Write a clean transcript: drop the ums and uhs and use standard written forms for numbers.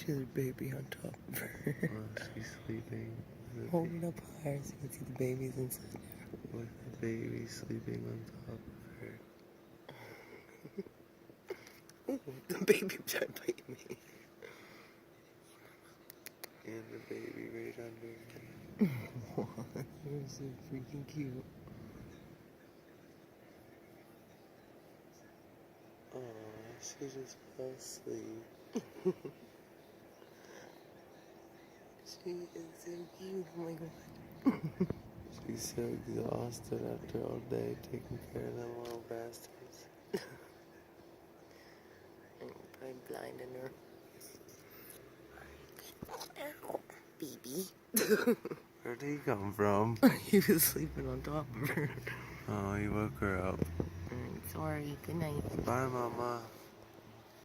She has a baby on top of her. Oh, she's sleeping. Hold it up higher so you can see the babies inside there. With the baby sleeping on top of her. Ooh, the baby tried to bite me. And the baby right under her. They're so freaking cute. Aw, she just fell asleep. She is so cute. Oh my god. She's so exhausted after all day taking care of them little bastards. I'm probably blinding her. Ow, baby. Where'd he come from? He was sleeping on top of her. Oh, he woke her up. Sorry. Good night. Bye, Mama.